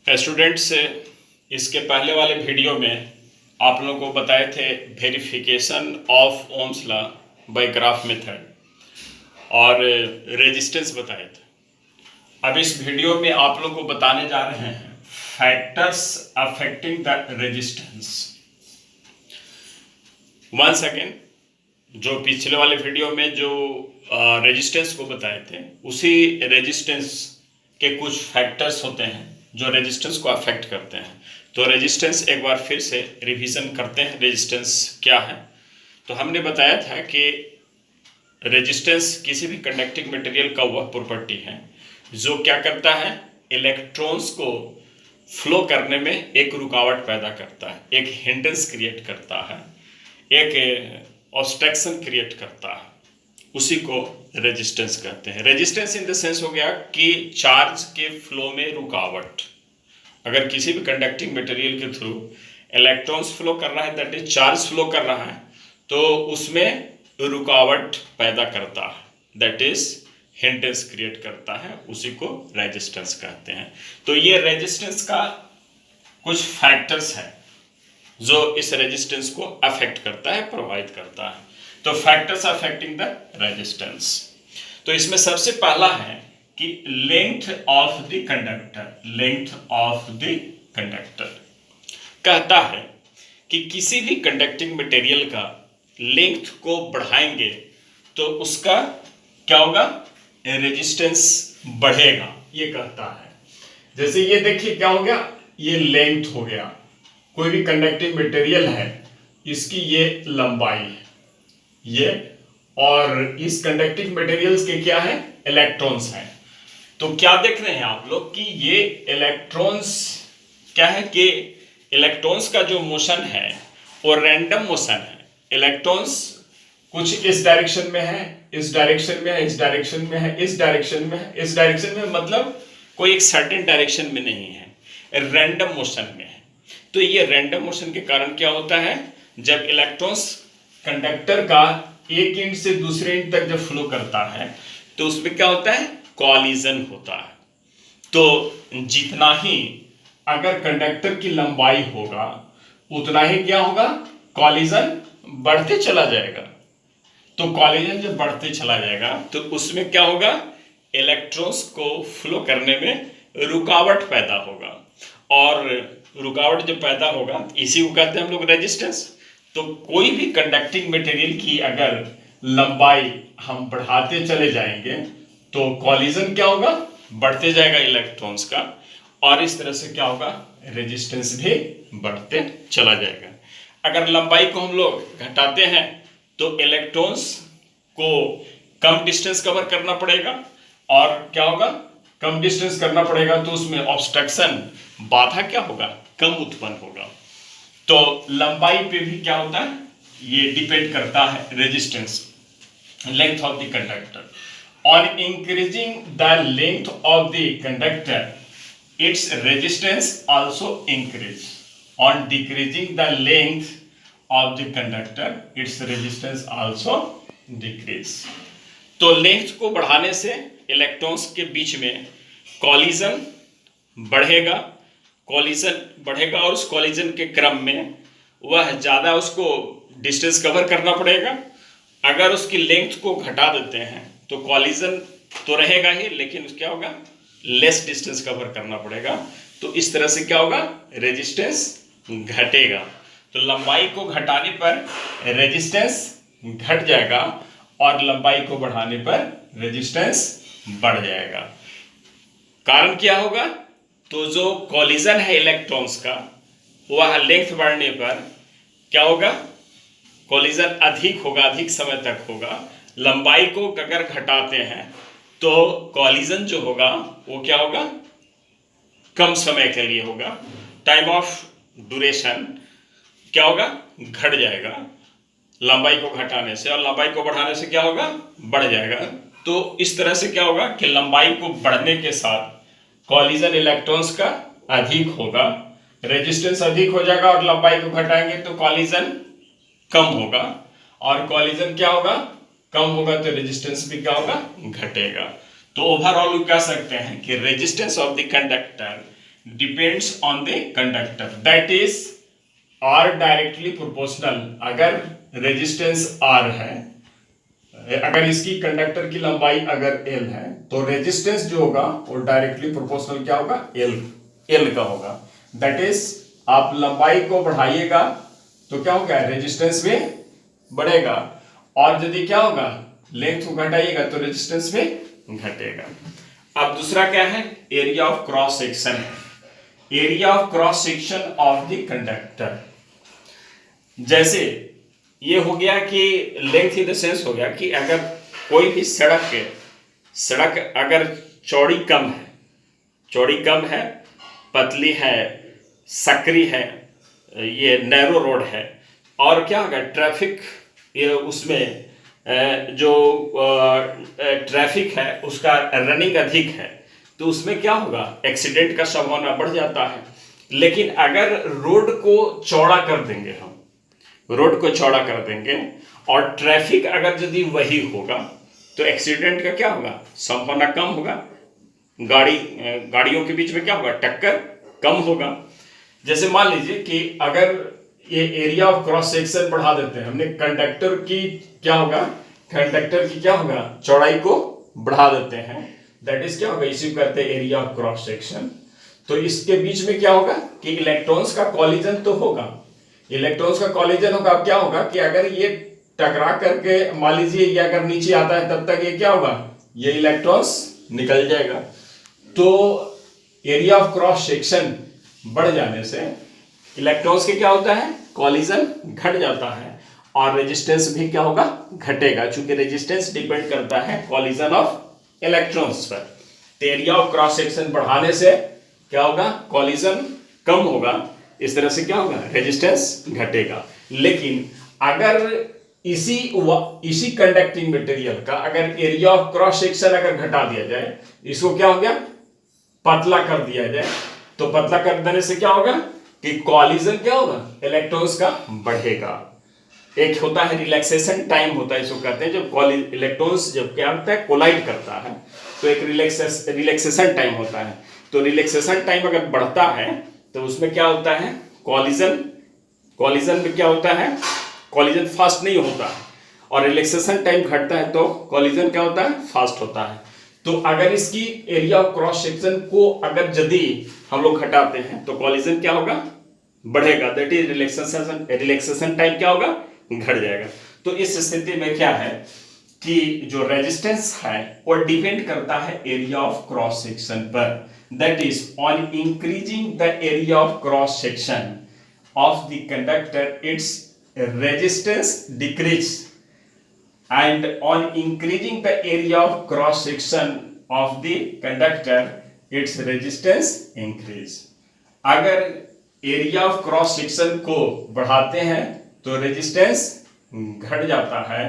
Students, इसके पहले वाले वीडियो में आप लोगों को बताए थे verification of Ohm's law by graph method और रेजिस्टेंस बताए थे। अब इस वीडियो में आप लोगों को बताने जा रहे हैं factors affecting the resistance. Once again, जो पिछले वाले वीडियो में जो रेजिस्टेंस को बताए थे, उसी रेजिस्टेंस के कुछ फैक्टर्स होते हैं जो रेजिस्टेंस को अफेक्ट करते हैं। तो रेजिस्टेंस एक बार फिर से रिवीजन करते हैं, रेजिस्टेंस क्या है। तो हमने बताया था कि रेजिस्टेंस किसी भी कंडक्टिंग मटेरियल का वह प्रॉपर्टी है जो क्या करता है, इलेक्ट्रॉन्स को फ्लो करने में एक रुकावट पैदा करता है, एक हिंड्रेंस क्रिएट करता है, एक ऑब्स्ट्रक्शन क्रिएट करता है। उसी को रेजिस्टेंस कहते हैं। रेजिस्टेंस इन द सेंस हो गया कि चार्ज के फ्लो में रुकावट। अगर किसी भी कंडक्टिंग मटेरियल के थ्रू इलेक्ट्रॉन्स फ्लो कर रहा है, दैट इज चार्ज फ्लो कर रहा है, तो उसमें रुकावट पैदा करता है, दैट इज हिंड्रेंस क्रिएट करता है। उसी को रेजिस्टेंस कहते हैं। तो ये रेजिस्टेंस का कुछ फैक्टर्स हैं जो इस रेजिस्टेंस को अफेक्ट करता है, प्रभावित करता है। तो फैक्टर्स अफेक्टिंग द रेजिस्टेंस, तो इसमें सबसे पहला है कि length of the conductor. Length of the conductor कहता है कि किसी भी कंडक्टिंग मटेरियल का लेंथ को बढ़ाएंगे तो उसका क्या होगा, रेजिस्टेंस बढ़ेगा, ये कहता है। जैसे ये देखिए क्या हो गया, ये लेंथ हो गया। कोई भी कंडक्टिंग मटेरियल है, इसकी ये लंबाई है ये, और इस कंडक्टिंग मटेरियल्स के क्या है, इलेक्ट्रॉन्स हैं। तो क्या देख रहे हैं आप लोग कि ये इलेक्ट्रॉन्स क्या है कि इलेक्ट्रॉन्स का जो मोशन है वो रैंडम मोशन है। इलेक्ट्रॉन्स कुछ इस डायरेक्शन में है, इस डायरेक्शन में है, इस डायरेक्शन में है, इस डायरेक्शन में है, इस डायरेक्शन में, मतलब कोई एक सर्टेन डायरेक्शन में नहीं है, रैंडम मोशन में है। तो ये रैंडम मोशन के कारण क्या होता है, जब इलेक्ट्रॉन्स कंडक्टर का एक एंड से दूसरे एंड तक जब फ्लो करता है तो उसमें क्या होता है, कॉलिजन होता है। तो जितना ही अगर कंडक्टर की लंबाई होगा उतना ही क्या होगा, कॉलिजन बढ़ते चला जाएगा। तो कॉलिजन जब बढ़ते चला जाएगा तो उसमें क्या होगा, इलेक्ट्रॉन्स को फ्लो करने में रुकावट पैदा होगा, और रुकावट जब पैदा होगा इसी को कहते हैं हम लोग रेजिस्टेंस। तो कोई भी कंडक्टिंग मटेरियल की अगर लंबाई हम बढ़ाते चले जाएंगे तो कॉलिजन क्या होगा, बढ़ते जाएगा इलेक्ट्रॉन्स का, और इस तरह से क्या होगा, रेजिस्टेंस भी बढ़ते चला जाएगा। अगर लंबाई को हम लोग घटाते हैं तो इलेक्ट्रॉन्स को कम डिस्टेंस कवर करना पड़ेगा, और क्या होगा, कम डिस्टेंस करना पड़ेगा तो उसमें ऑब्स्ट्रक्शन, बाधा क्या होगा, कम उत्पन्न होगा। तो लंबाई पे भी क्या होता है, ये डिपेंड करता है resistance, length of the conductor. On increasing the length of the conductor its resistance also increase. On decreasing the length of the conductor its resistance also decrease. तो लेंथ को बढ़ाने से इलेक्ट्रॉन्स के बीच में कॉलिजन बढ़ेगा, collision बढ़ेगा, और उस कॉलिजन के क्रम में वह ज़्यादा उसको डिस्टेंस कवर करना पड़ेगा। अगर उसकी लेंथ को घटा देते हैं तो कॉलिजन तो रहेगा ही, लेकिन क्या होगा, लेस डिस्टेंस कवर करना पड़ेगा। तो इस तरह से क्या होगा, रेजिस्टेंस घटेगा। तो लंबाई को घटाने पर रेजिस्टेंस घट जाएगा, और लंबाई को बढ़ाने पर रेजिस्टेंस बढ़ जाएगा। कारण क्या होगा, तो जो कॉलिजन है इलेक्ट्रॉन्स का, वह लेंथ बढ़ने पर क्या होगा, कॉलिजन अधिक होगा, अधिक समय तक होगा। लंबाई को अगर घटाते हैं तो कॉलिजन जो होगा वो क्या होगा, कम समय के लिए होगा। टाइम ऑफ ड्यूरेशन क्या होगा, घट जाएगा लंबाई को घटाने से, और लंबाई को बढ़ाने से क्या होगा, बढ़ जाएगा। तो इस तरह से क्या होगा कि लंबाई को बढ़ने के साथ कॉलिजन इलेक्ट्रॉन्स का अधिक होगा, रेजिस्टेंस अधिक हो जाएगा, और लंबाई को घटाएंगे तो कॉलिजन कम होगा, और कॉलिजन क्या होगा, कम होगा तो रेजिस्टेंस भी क्या होगा, घटेगा। तो ओवरऑल कह सकते हैं कि resistance of the conductor depends on the conductor, that is R directly proportional. अगर रेजिस्टेंस आर है, अगर इसकी कंडक्टर की लंबाई अगर एल है, तो रेजिस्टेंस जो होगा वो डायरेक्टली प्रोपोर्शनल क्या होगा, एल का होगा। दैट इज आप लंबाई को बढ़ाइएगा तो क्या होगा, रेजिस्टेंस भी बढ़ेगा, और यदि क्या होगा, लेंथ को घटाइएगा तो रेजिस्टेंस भी घटेगा। अब दूसरा क्या है, area of cross section. Area of cross section of the conductor, जैसे ये हो गया कि लेंथ इन द सेंस हो गया कि अगर कोई भी सड़क अगर चौड़ी कम है, पतली है, सकरी है, ये नैरो रोड है, और क्या होगा, ट्रैफिक ये उसमें जो ट्रैफिक है उसका रनिंग अधिक है, तो उसमें क्या होगा, एक्सीडेंट का संभावना बढ़ जाता है। लेकिन अगर रोड को चौड़ा कर देंगे, हम रोड को चौड़ा कर देंगे और ट्रैफिक अगर यदि वही होगा तो एक्सीडेंट का क्या होगा, संभावना कम होगा, गाड़ियों के बीच में क्या होगा, टक्कर कम होगा। जैसे मान लीजिए कि अगर ये एरिया ऑफ क्रॉस सेक्शन बढ़ा देते हैं हमने, कंडक्टर की क्या होगा, कंडक्टर की क्या होगा, चौड़ाई को बढ़ा देते हैं, दैट इज क्या होगा, इसी को कहते हैं एरिया ऑफ क्रॉस सेक्शन। तो इसके बीच में क्या होगा कि इलेक्ट्रॉन्स का कॉलिजन तो होगा, इलेक्ट्रॉन्स का कॉलिजन होगा। अब क्या होगा कि अगर ये टकरा करके मान लीजिए ये अगर नीचे आता है, तब तक ये क्या होगा, ये इलेक्ट्रॉन्स निकल जाएगा। तो एरिया ऑफ क्रॉस सेक्शन बढ़ जाने से इलेक्ट्रॉन्स के क्या होता है, कॉलिजन घट जाता है, और रेजिस्टेंस भी क्या होगा, घटेगा, क्योंकि रेजिस्टेंस डिपेंड करता है कॉलिजन ऑफ इलेक्ट्रॉन्स पर। तो एरिया ऑफ क्रॉस सेक्शन बढ़ाने से क्या होगा, कॉलिजन कम होगा, इस तरह से क्या होगा, रेजिस्टेंस घटेगा। लेकिन अगर इसी कंडक्टिंग मटेरियल का अगर एरिया ऑफ क्रॉस सेक्शन अगर घटा दिया जाए, इसको क्या हो गया, पतला कर दिया जाए, तो पतला कर देने से क्या होगा कि कॉलिजन क्या होगा, इलेक्ट्रॉन्स का बढ़ेगा। एक होता है रिलैक्सेशन टाइम होता है, इसको कहते हैं, जब इलेक्ट्रॉन्स जब क्या होता है, कोलाइड करता है, तो एक रिलैक्सेशन टाइम होता है। तो रिलैक्सेशन टाइम अगर बढ़ता है तो उसमें क्या होता है, कॉलिजन में क्या होता है, कॉलिजन फास्ट नहीं होता है, और रिलैक्सेशन टाइम घटता है तो कॉलिजन क्या होता है, फास्ट होता है। तो अगर इसकी एरिया ऑफ क्रॉस सेक्शन को अगर यदि हम लोग घटाते हैं तो कॉलिजन क्या होगा, बढ़ेगा, दैट इज रिलैक्सेशन टाइम क्या होगा, घट जाएगा। तो इस स्थिति में क्या है कि जो रेजिस्टेंस है वो डिपेंड करता है एरिया ऑफ क्रॉस सेक्शन पर, that is on increasing the area of cross section of the conductor its resistance decrease, and on increasing the area of cross section of the conductor its resistance increase। अगर area of cross section को बढ़ाते हैं तो resistance घट जाता है,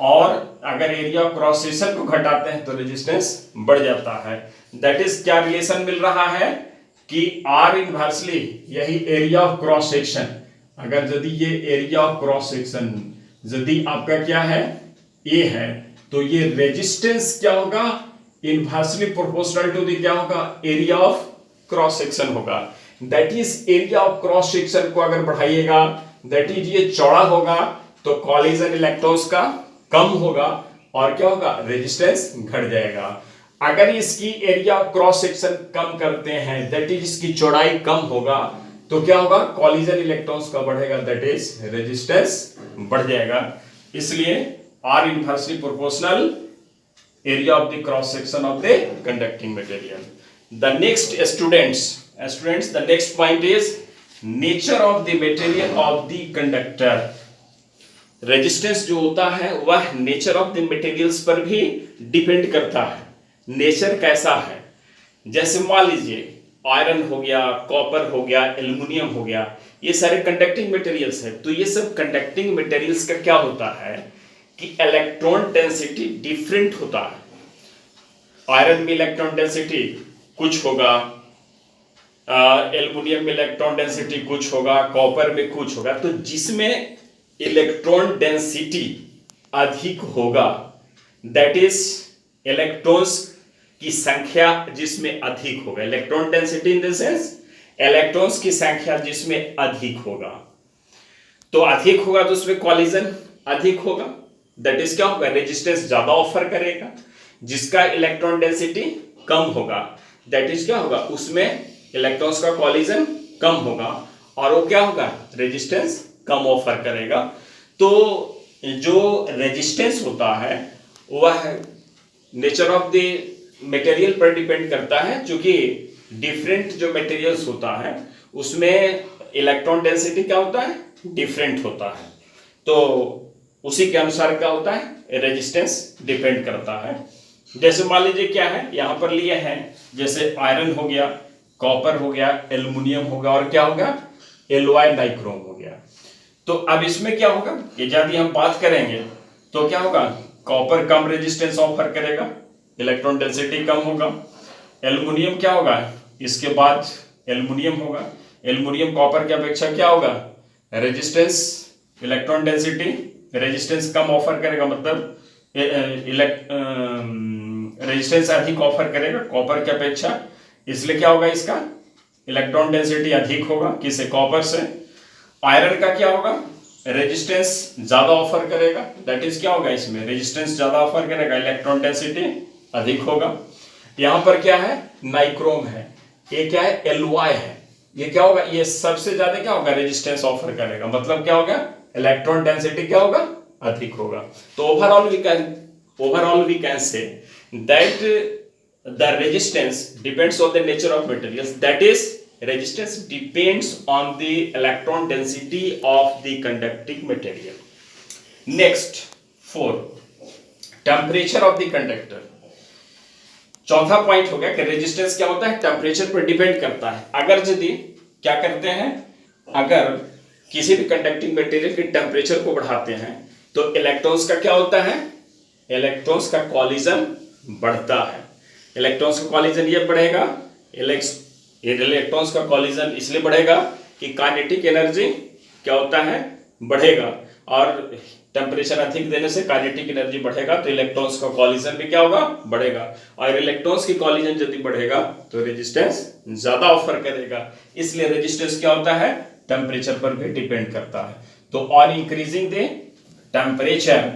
और अगर एरिया ऑफ क्रॉस सेक्शन को घटाते हैं तो रेजिस्टेंस बढ़ जाता है। दैट इज क्या रिलेशन मिल रहा है कि आर इनवर्सली, यही एरिया ऑफ क्रॉस सेक्शन, अगर यदि ये एरिया ऑफ क्रॉस सेक्शन यदि आपका क्या है, ए है, तो ये रेजिस्टेंस क्या होगा, इनवर्सली प्रोपोर्शनल टू द क्या होगा, एरिया ऑफ क्रॉस सेक्शन होगा। That is area of cross section को अगर बढ़ाइएगा, दैट इज ये चौड़ा होगा, तो कॉलिजन इलेक्ट्रॉन्स का कम होगा, और क्या होगा, रेजिस्टेंस घट जाएगा। अगर इसकी एरिया ऑफ क्रॉस सेक्शन कम करते हैं, दैट इज इसकी चौड़ाई कम होगा, तो क्या होगा, कॉलिजन इलेक्ट्रॉन्स का बढ़ेगा, दैट इज रेजिस्टेंस बढ़ जाएगा। इसलिए R inversely proportional area of the cross section of the conducting material. The next students the next point is nature of the material of the conductor. Resistance जो होता है वह nature of the materials पर भी depend करता है, nature कैसा है। जैसे मान लीजिए आयरन हो गया, कॉपर हो गया, एल्युमिनियम हो गया, ये सारे कंडक्टिंग मटेरियल्स है। तो ये सब कंडक्टिंग मटेरियल्स का क्या होता है कि इलेक्ट्रॉन डेंसिटी डिफरेंट होता है। आयरन में इलेक्ट्रॉन डेंसिटी कुछ होगा, एल्युमिनियम में इलेक्ट्रॉन डेंसिटी कुछ होगा, कॉपर में कुछ होगा। तो जिसमें इलेक्ट्रॉन डेंसिटी अधिक होगा, दैट इज इलेक्ट्रॉन्स की संख्या जिसमें अधिक होगा, electron density in the sense electrons की संख्या जिसमें अधिक होगा, तो अधिक होगा तो उसमें कॉलिजन अधिक होगा, दैट इज क्या होगा, रेजिस्टेंस ज्यादा ऑफर करेगा। जिसका इलेक्ट्रॉन डेंसिटी कम होगा दैट इज क्या होगा, उसमें इलेक्ट्रॉन्स का कॉलिजन कम होगा और वो क्या होगा, रेजिस्टेंस कम ऑफर करेगा। तो जो रेजिस्टेंस होता है वह नेचर ऑफ द मटेरियल पर डिपेंड करता है, क्योंकि डिफरेंट जो मटेरियल्स होता है उसमें इलेक्ट्रॉन डेंसिटी क्या होता है, डिफरेंट होता है। तो उसी के अनुसार क्या होता है, रेजिस्टेंस डिपेंड करता है। जैसे मान लीजिए क्या है, यहां पर लिए हैं, जैसे आयरन हो गया, कॉपर हो गया, एल्युमिनियम हो गया और क्या हो गया, एलॉय नाइक्रोम हो गया। तो अब इसमें क्या होगा, ये यदि हम बात करेंगे तो क्या होगा, कॉपर कम रेजिस्टेंस ऑफर करेगा, इलेक्ट्रॉन डेंसिटी कम होगा। एल्युमिनियम क्या होगा, इसके बाद एल्युमिनियम होगा, एल्युमिनियम कॉपर की अपेक्षा क्या होगा, रेजिस्टेंस, इलेक्ट्रॉन डेंसिटी, रेजिस्टेंस कम ऑफर करेगा, मतलब रेजिस्टेंस अधिक ऑफर करेगा कॉपर की अपेक्षा, इसलिए क्या होगा, इसका इलेक्ट्रॉन डेंसिटी अधिक होगा, किसे, कॉपर से। आयरन का क्या होगा, रेजिस्टेंस ज्यादा ऑफर करेगा, दैट इज क्या होगा, इसमें रेजिस्टेंस ज्यादा ऑफर करेगा, इलेक्ट्रॉन डेंसिटी अधिक होगा। यहां पर क्या है, नाइक्रोम है, ये क्या है, एलॉय है, ये क्या होगा, ये सबसे ज्यादा क्या होगा, रेजिस्टेंस ऑफर करेगा, मतलब क्या होगा, इलेक्ट्रॉन डेंसिटी क्या होगा, अधिक होगा। तो overall we can say that the resistance depends on the nature of materials, that is resistance depends on the electron density of the conducting material. Next 4 temperature of the conductor। चौथा point हो गया कि resistance क्या होता है, temperature पर depend करता है। अगर यदि क्या करते हैं, अगर किसी भी कंडक्टिंग मटेरियल के टेम्परेचर को बढ़ाते हैं तो इलेक्ट्रॉन्स का क्या होता है, इलेक्ट्रॉन्स का कॉलिजन बढ़ता है। इलेक्ट्रॉन्स का कॉलिजन ये बढ़ेगा, इलेक्ट्रॉन्स का कॉलिजन इसलिए बढ़ेगा कि काइनेटिक एनर्जी क्या होता है, बढ़ेगा, और टेम्परेचर अधिक देने से काइनेटिक एनर्जी बढ़ेगा, तो इलेक्ट्रॉन्स का कॉलिजन भी क्या होगा, बढ़ेगा। और इलेक्ट्रॉन्स की कॉलिजन यदि बढ़ेगा तो रेजिस्टेंस ज्यादा ऑफर करेगा, इसलिए रेजिस्टेंस क्या होता है, टेम्परेचर पर भी डिपेंड करता है। तो on increasing the temperature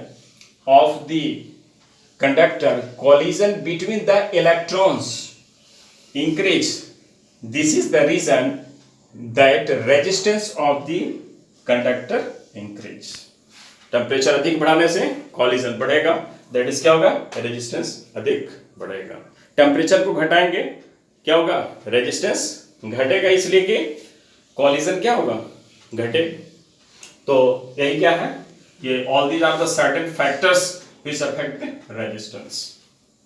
of the conductor, collision between the electrons increase, this is the reason that resistance of the conductor increase। Temperature अधिक बढ़ाने से कॉलिजन बढ़ेगा, दैट इज क्या होगा, रेजिस्टेंस अधिक बढ़ेगा। टेम्परेचर को घटाएंगे क्या होगा, रेजिस्टेंस घटेगा, इसलिए कि कॉलिजन क्या होगा, घटे। तो यही क्या है, ये all these are the certain factors which affect the resistance.